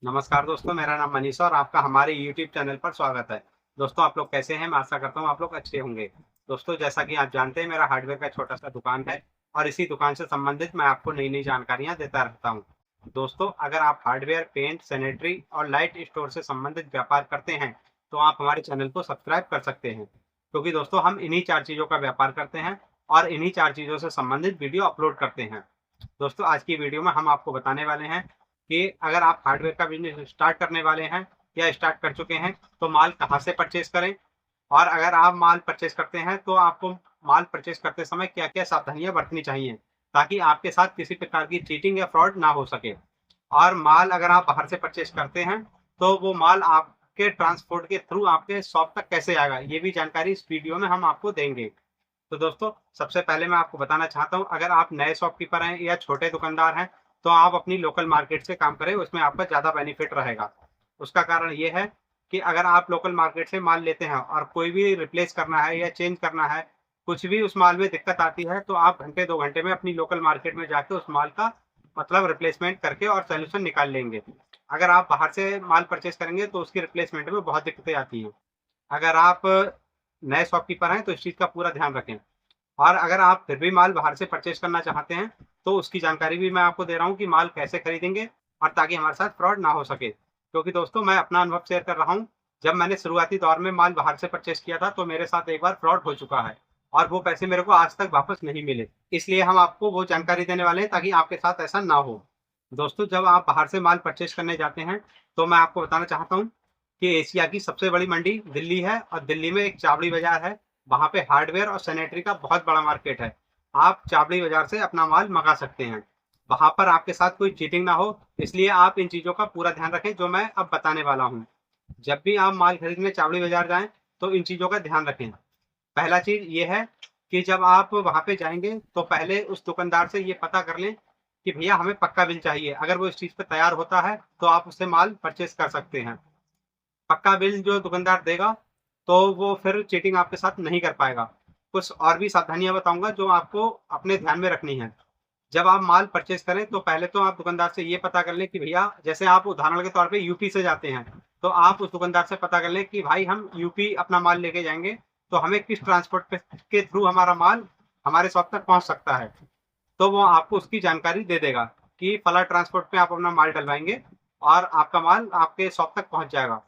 नमस्कार दोस्तों, मेरा नाम मनीष है और आपका हमारे यूट्यूब चैनल पर स्वागत है। दोस्तों, आप लोग कैसे हैं? मैं आशा करता हूँ आप लोग अच्छे होंगे। दोस्तों, जैसा कि आप जानते हैं, मेरा हार्डवेयर का छोटा-सा दुकान है और इसी दुकान से संबंधित मैं आपको नई-नई जानकारियाँ देता रहता हूँ। दोस्तों, अगर आप हार्डवेयर, पेंट, सैनिटरी और लाइट स्टोर से संबंधित व्यापार करते हैं, तो आप हमारे चैनल को सब्सक्राइब कर सकते हैं। क्योंकि दोस्तों, हम इन्हीं 4 चीज़ों का व्यापार करते हैं और इन्हीं 4 चीज़ों से संबंधित वीडियो अपलोड करते हैं। दोस्तों, आज की वीडियो में हम आपको बताने वाले हैं कि अगर आप हार्डवेयर का बिज़नेस स्टार्ट करने वाले हैं या स्टार्ट कर चुके हैं, तो माल कहाँ से परचेज़ करें? और अगर आप माल परचेज़ करते हैं, तो आपको माल परचेज़ करते समय क्या-क्या सावधानियाँ बरतनी चाहिए, ताकि आपके साथ किसी प्रकार की चीटिंग या फ्रॉड ना हो सके। और माल अगर आप बाहर से परचेज़ करते हैं, तो वो माल आपके ट्रांसपोर्ट के थ्रू आपके शॉप तक कैसे आएगा, ये भी जानकारी इस वीडियो में हम आपको देंगे। तो दोस्तों, सबसे पहले मैं आपको बताना चाहता हूँ, अगर आप नए शॉपकीपर हैं या छोटे दुकानदार हैं, तो आप अपनी लोकल मार्केट से काम करें, उसमें आपका ज़्यादा बेनिफिट रहेगा। उसका कारण ये है कि अगर आप लोकल मार्केट से माल लेते हैं और कोई भी रिप्लेस करना है या चेंज करना है, कुछ भी उस माल में दिक्कत आती है, तो आप घंटे 2 घंटे में अपनी लोकल मार्केट में जाके उस माल का मतलब रिप्लेसमेंट करके और सॉल्यूशन निकाल लेंगे। अगर आप बाहर से माल परचेज़ करेंगे, तो उसकी रिप्लेसमेंट में बहुत दिक्कतें आती हैं। अगर आप नए शॉपकीपर हैं, तो इस चीज़ का पूरा ध्यान रखें। और अगर आप फिर भी माल बाहर से परचेज़ करना चाहते हैं, तो उसकी जानकारी भी मैं आपको दे रहा हूँ कि माल कैसे खरीदेंगे और ताकि हमारे साथ फ्रॉड ना हो सके। क्योंकि दोस्तों, मैं अपना अनुभव शेयर कर रहा हूँ। जब मैंने शुरुआती दौर में माल बाहर से परचेज़ किया था, तो मेरे साथ एक बार फ्रॉड हो चुका है और वो पैसे मेरे को आज तक वापस नहीं मिले। इसलिए हम आपको वो जानकारी देने वाले हैं ताकि आपके साथ ऐसा ना हो। दोस्तों, जब आप बाहर से माल परचेज़ करने जाते हैं, तो मैं आपको बताना चाहता हूँ कि एशिया की सबसे बड़ी मंडी दिल्ली है और दिल्ली में एक चावड़ी बाज़ार है। वहाँ पे हार्डवेयर और सैनिटरी का बहुत बड़ा मार्केट है। आप चावड़ी बाज़ार से अपना माल मँगा सकते हैं। वहाँ पर आपके साथ कोई चीटिंग ना हो, इसलिए आप इन चीज़ों का पूरा ध्यान रखें जो मैं अब बताने वाला हूँ। जब भी आप माल खरीदने चावड़ी बाज़ार जाएँ, तो इन चीज़ों का ध्यान रखें। पहला चीज़ ये है कि जब आप वहाँ पे जाएँगे, तो पहले उस दुकानदार से ये पता कर लें कि भैया हमें पक्का बिल चाहिए। अगर वो इस चीज़ पे तैयार होता है, तो आप उससे माल परचेज़ कर सकते हैं। पक्का बिल जो दुकानदार देगा, तो वो फिर चीटिंग आपके साथ नहीं कर पाएगा। कुछ और भी सावधानियाँ बताऊँगा जो आपको अपने ध्यान में रखनी है। जब आप माल परचेज़ करें, तो पहले तो आप दुकानदार से ये पता कर लें कि भैया, जैसे आप उदाहरण के तौर पे यूपी से जाते हैं, तो आप उस दुकानदार से पता कर लें कि भाई हम यूपी अपना माल लेके जाएँगे, तो हमें किस ट्रांसपोर्ट के थ्रू हमारा माल हमारे शॉप तक पहुँच सकता है। तो वो आपको उसकी जानकारी दे देगा कि फलाँ ट्रांसपोर्ट में आप अपना माल डलवाएँगे और आपका माल आपके शॉप तक पहुँच जाएगा।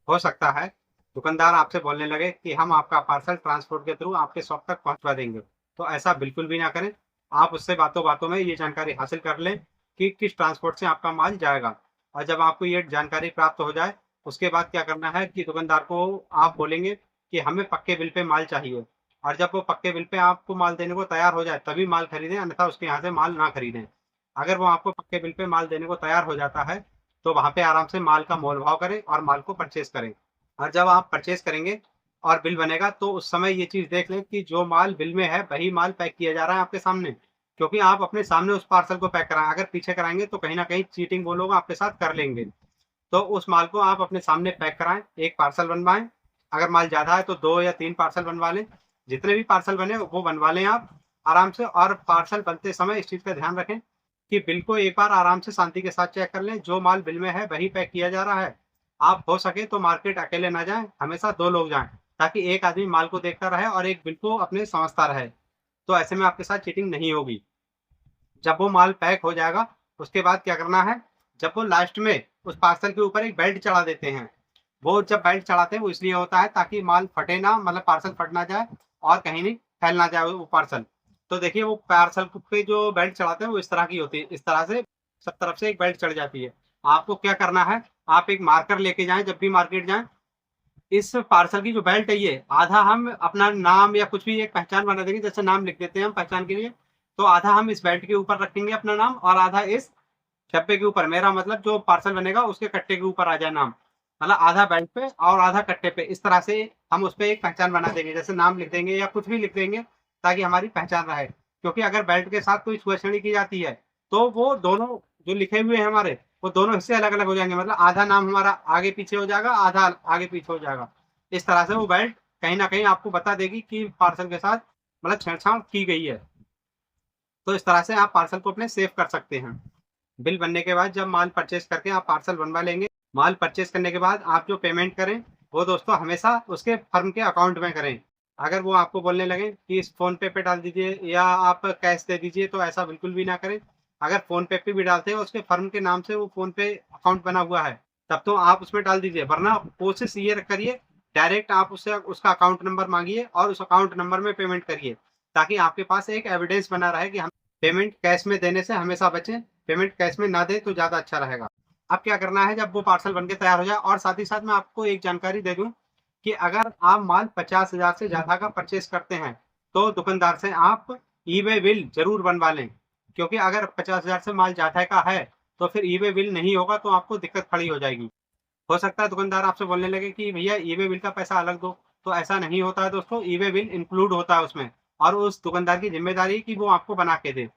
हो सकता है दुकानदार आपसे बोलने लगे कि हम आपका पार्सल ट्रांसपोर्ट के थ्रू आपके शॉप तक पहुंचवा देंगे। तो ऐसा बिल्कुल भी ना करें। आप उससे बातों बातों में ये जानकारी हासिल कर लें कि किस ट्रांसपोर्ट से आपका माल जाएगा। और जब आपको ये जानकारी प्राप्त हो जाए, उसके बाद क्या करना है कि दुकानदार को आप बोलेंगे कि हमें पक्के बिल पे माल चाहिए। और जब वो पक्के बिल पे आपको माल देने को तैयार हो जाए, तभी माल खरीदें, अन्यथा उसके यहाँ से माल ना खरीदें। अगर वो आपको पक्के बिल पे माल देने को तैयार हो जाता है, तो वहाँ पे आराम से माल का मोल भाव करें और माल को परचेज करें। और जब आप परचेज़ करेंगे और बिल बनेगा, तो उस समय ये चीज़ देख लें कि जो माल बिल में है, वही माल पैक किया जा रहा है आपके सामने। क्योंकि आप अपने सामने उस पार्सल को पैक कराएँ, अगर पीछे कराएँगे तो कहीं न कहीं चीटिंग वो लोग आपके साथ कर लेंगे। तो उस माल को आप अपने सामने पैक कराएँ, 1 पार्सल बनवाएँ। अगर माल ज़्यादा है तो 2 या 3 पार्सल बनवा लें। जितने भी पार्सल बने वो बनवा लें आप आराम से। और पार्सल बनते समय इस चीज़ का ध्यान रखें कि बिल को एक बार आराम से शांति के साथ चेक कर लें, जो माल बिल में है वही पैक किया जा रहा है। आप हो सके तो मार्केट अकेले ना जाएँ, हमेशा 2 लोग जाएँ, ताकि एक आदमी माल को देखता रहे और एक बिल को अपने समझता रहे। तो ऐसे में आपके साथ चीटिंग नहीं होगी। जब वो माल पैक हो जाएगा, उसके बाद क्या करना है, जब वो लास्ट में उस पार्सल के ऊपर एक बेल्ट चढ़ा देते हैं। वो जब बेल्ट चढ़ाते हैं, वो इसलिए होता है ताकि माल फटे ना, मतलब पार्सल फट ना जाए और कहीं नहीं फैल ना जाए वो पार्सल। तो देखिए, वो पार्सल पे जो बेल्ट चढ़ाते हैं वो इस तरह की होती है। इस तरह से सब तरफ से एक बेल्ट चढ़ जाती है। आपको क्या करना है, आप एक मार्कर लेके जाएँ जब भी मार्केट जाएँ। इस पार्सल की जो बेल्ट है, ये आधा हम अपना नाम या कुछ भी एक पहचान बना देंगे, जैसे नाम लिख देते हैं हम पहचान के लिए। तो आधा हम इस बेल्ट के ऊपर रखेंगे अपना नाम और आधा इस डब्बे के ऊपर। मेरा मतलब जो पार्सल बनेगा उसके कट्टे के ऊपर आ जाए नाम। मतलब आधा बेल्ट पे और आधा कट्टे पे। इस तरह से हम उसपे एक पहचान बना देंगे, जैसे नाम लिख देंगे या कुछ भी लिख देंगे, ताकि हमारी पहचान रहे। क्योंकि अगर बेल्ट के साथ कोई छुआ-छेड़ी की जाती है, तो वो दोनों जो लिखे हुए हैं हमारे, वो दोनों हिस्से अलग-अलग हो जाएँगे। मतलब आधा नाम हमारा आगे-पीछे हो जाएगा, आधा आगे-पीछे हो जाएगा। इस तरह से वो बेल्ट कहीं न कहीं आपको बता देगी कि पार्सल के साथ मतलब छेड़छाड़ की गई है। तो इस तरह से आप पार्सल को अपने सेव कर सकते हैं। बिल बनने के बाद जब माल परचेज करके आप पार्सल बनवा लेंगे, माल परचेज करने के बाद आप जो पेमेंट करें वो दोस्तों हमेशा उसके फर्म के अकाउंट में करें। अगर वो आपको बोलने लगे कि इस फ़ोन पे डाल दीजिए या आप कैश दे दीजिए, तो ऐसा बिल्कुल भी ना करें। अगर फ़ोन पे भी डालते हैं, उसके फर्म के नाम से वो फ़ोन पे अकाउंट बना हुआ है, तब तो आप उसमें डाल दीजिए, वरना कोशिश ये करिए डायरेक्ट आप उससे उसका अकाउंट नंबर माँगिए और उस अकाउंट नंबर में पेमेंट करिए, ताकि आपके पास एक एविडेंस बना रहे कि हम पेमेंट कैश में देने से हमेशा बचें, पेमेंट कैश में ना दें तो ज़्यादा अच्छा रहेगा। अब क्या करना है, जब वो पार्सल बन के तैयार हो जाए, और साथ ही साथ मैं आपको एक जानकारी दे दूँ कि अगर आप माल 50,000 से ज़्यादा का परचेज़ करते हैं, तो दुकानदार से आप ई-वे बिल ज़रूर बनवा लें। क्योंकि अगर 50,000 से माल ज़्यादा का है, तो फिर ई-वे बिल नहीं होगा तो आपको दिक्कत खड़ी हो जाएगी। हो सकता है दुकानदार आपसे बोलने लगे कि भैया ई-वे बिल का पैसा अलग दो, तो ऐसा नहीं होता है दोस्तों, ई-वे बिल इंक्लूड होता है उसमें, और उस दुकानदार की ज़िम्मेदारी है कि वो आपको बना के दे।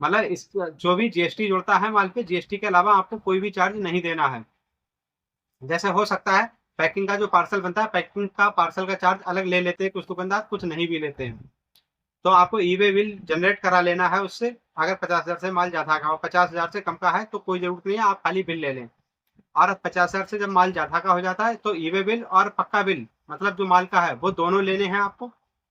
मतलब इस जो भी जीएसटी जुड़ता है माल पे, जीएसटी के अलावा आपको कोई भी चार्ज नहीं देना है। जैसे हो सकता है पैकिंग का जो पार्सल बनता है, पैकिंग का पार्सल का चार्ज अलग ले लेते हैं कुछ दुकानदार, कुछ नहीं भी लेते हैं। तो आपको ई-वे बिल जनरेट करा लेना है उससे, अगर 50,000 से माल ज़्यादा का हो, 50,000 से कम का है तो कोई ज़रूरत नहीं है, आप खाली बिल ले लें। और 50,000 से जब माल ज़्यादा का हो जाता है, तो ई-वे बिल और पक्का बिल, मतलब जो माल का है, वो दोनों लेने हैं आपको,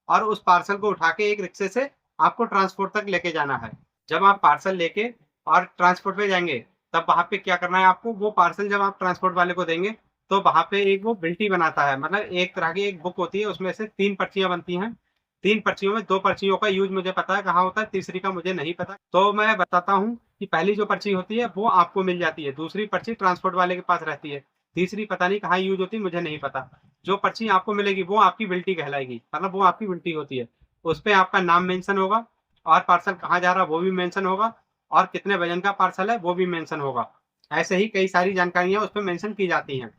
और उस पार्सल को उठा के एक रिक्शे से आपको ट्रांसपोर्ट तक लेके जाना है। जब आप पार्सल लेके और ट्रांसपोर्ट पे जाएँगे, तब वहाँ पे क्या करना है आपको, वो पार्सल जब आप ट्रांसपोर्ट वाले को देंगे, तो वहाँ पे एक वो बिल्टी बनाता है, मतलब एक तरह की एक बुक होती है, उसमें से 3 पर्चियाँ बनती हैं। 3 पर्चियों में 2 पर्चियों का यूज़ मुझे पता है कहाँ होता है, तीसरी का मुझे नहीं पता। तो मैं बताता हूँ कि पहली जो पर्ची होती है वो आपको मिल जाती है, दूसरी पर्ची ट्रांसपोर्ट वाले के पास रहती है, तीसरी पता नहीं कहाँ यूज़ होती है, मुझे नहीं पता। जो पर्ची आपको मिलेगी वो आपकी बिल्टी कहलाएगी, मतलब वो आपकी बिल्टी होती है। उसपे आपका नाम मेंशन होगा, और पार्सल कहाँ जा रहा है वो भी मेंशन होगा, और कितने वज़न का पार्सल है वो भी मेंशन होगा। ऐसे ही कई सारी जानकारियाँ उसपे मेंशन की जाती हैं।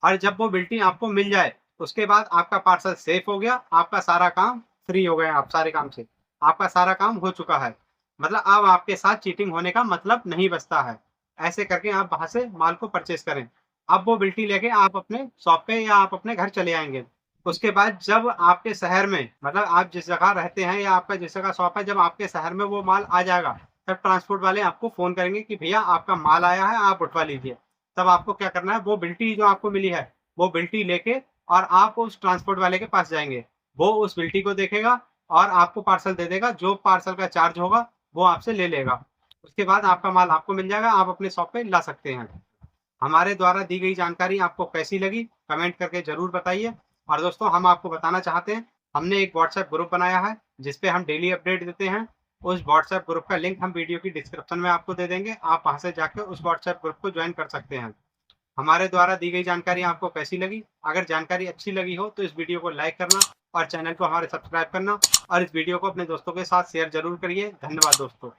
और जब वो बिल्टी आपको मिल जाए, उसके बाद आपका पार्सल सेफ हो गया, आपका सारा काम फ्री हो गए आप सारे काम से। आपका सारा काम हो चुका है। मतलब अब आपके साथ चीटिंग होने का मतलब नहीं बचता है। ऐसे करके आप वहाँ से माल को परचेज़ करें। अब वो बिल्टी लेके आप अपने शॉप पे या आप अपने घर चले आएँगे। उसके बाद जब आपके शहर में, मतलब आप जिस जगह रहते हैं या आपका जिस जगह शॉप है, जब आपके शहर में वो माल आ जाएगा, तब ट्रांसपोर्ट वाले आपको फ़ोन करेंगे कि भैया आपका माल आया है, आप उठवा लीजिए। तब आपको क्या करना है, वो बिल्टी जो आपको मिली है, वो बिल्टी लेके और आप उस ट्रांसपोर्ट वाले के पास जाएँगे। वो उस बिल्टी को देखेगा और आपको पार्सल दे देगा, जो पार्सल का चार्ज होगा, वो आपसे ले लेगा। उसके बाद आपका माल आपको मिल जाएगा, आप अपने शॉप पे ला सकते हैं। हमारे द्वारा दी गई जानकारी आपको कैसी लगी, कमेंट करके ज़रूर बताइए। और दोस्तों हम आपको बताना चाहते हैं, हमने एक व्हाट्सएप ग्रुप बनाया है, जिस पे हम डेली अपडेट देते हैं। उस व्हाट्सएप ग्रुप का लिंक हम वीडियो की डिस्क्रिप्शन में आपको दे देंगे, आप वहाँ से जाके उस व्हाट्सएप ग्रुप को जॉइन कर सकते हैं। हमारे द्वारा दी गई जानकारी आपको कैसी लगी? अगर जानकारी अच्छी लगी हो तो इस वीडियो को लाइक करना और चैनल को हमारे सब्सक्राइब करना, और इस वीडियो को अपने दोस्तों के साथ शेयर ज़रूर करिए। धन्यवाद दोस्तों।